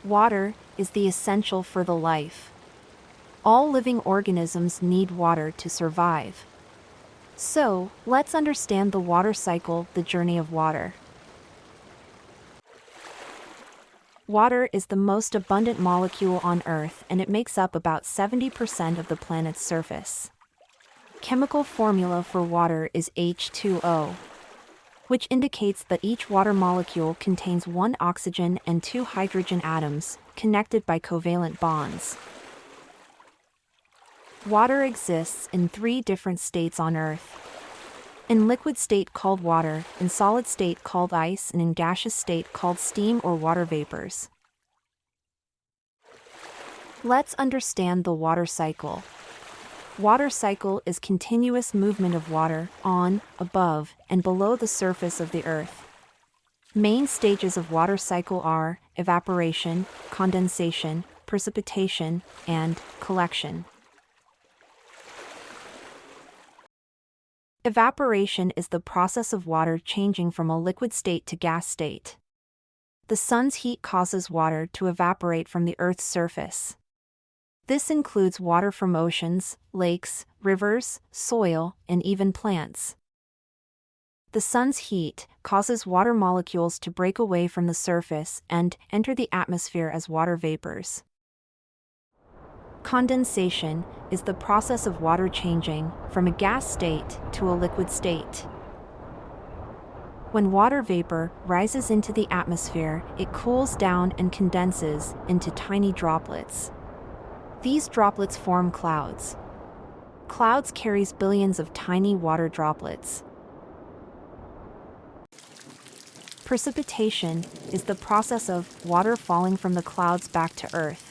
Water is the essential for the life. All living organisms need water to survive. So, let's understand the water cycle, the journey of water. Water is the most abundant molecule on Earth, and it makes up about 70% of the planet's surface. Chemical formula for water is H2O, which indicates that each water molecule contains one oxygen and two hydrogen atoms, connected by covalent bonds. Water exists in 3 different states on Earth. In liquid state called water, in solid state called ice, and in gaseous state called steam or water vapors. Let's understand the water cycle. Water cycle is continuous movement of water on, above, and below the surface of the Earth. Main stages of water cycle are evaporation, condensation, precipitation, and collection. Evaporation is the process of water changing from a liquid state to gas state. The sun's heat causes water to evaporate from the Earth's surface. This includes water from oceans, lakes, rivers, soil, and even plants. The sun's heat causes water molecules to break away from the surface and enter the atmosphere as water vapors. Condensation is the process of water changing from a gas state to a liquid state. When water vapor rises into the atmosphere, it cools down and condenses into tiny droplets. These droplets form clouds. Clouds carries billions of tiny water droplets. Precipitation is the process of water falling from the clouds back to Earth.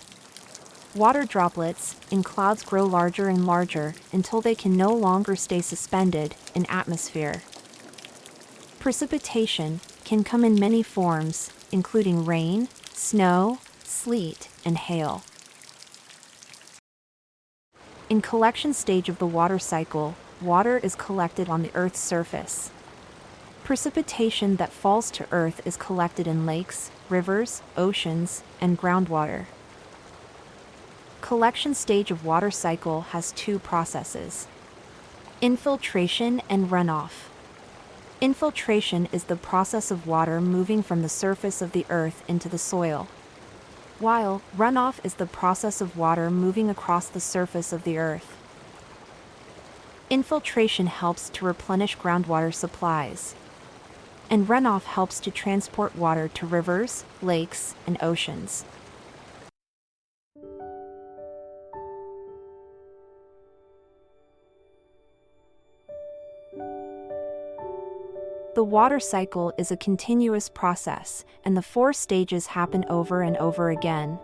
Water droplets in clouds grow larger and larger until they can no longer stay suspended in atmosphere. Precipitation can come in many forms, including rain, snow, sleet, and hail. In collection stage of the water cycle, water is collected on the Earth's surface. Precipitation that falls to Earth is collected in lakes, rivers, oceans, and groundwater. Collection stage of water cycle has 2 processes: infiltration and runoff. Infiltration is the process of water moving from the surface of the Earth into the soil, while runoff is the process of water moving across the surface of the Earth. Infiltration helps to replenish groundwater supplies, and runoff helps to transport water to rivers, lakes, and oceans. The water cycle is a continuous process, and the 4 stages happen over and over again.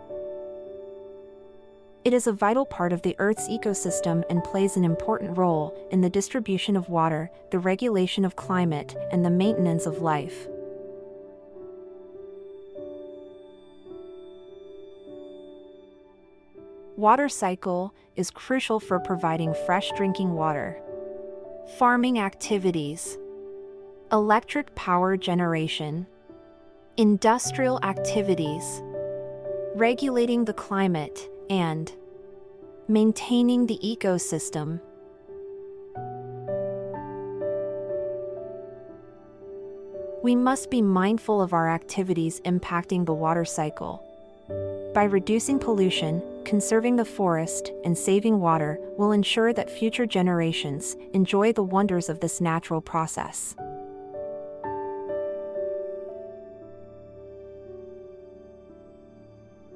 It is a vital part of the Earth's ecosystem and plays an important role in the distribution of water, the regulation of climate, and the maintenance of life. Water cycle is crucial for providing fresh drinking water. Farming activities, electric power generation, industrial activities, regulating the climate, and maintaining the ecosystem. We must be mindful of our activities impacting the water cycle. By reducing pollution, conserving the forest, and saving water will ensure that future generations enjoy the wonders of this natural process.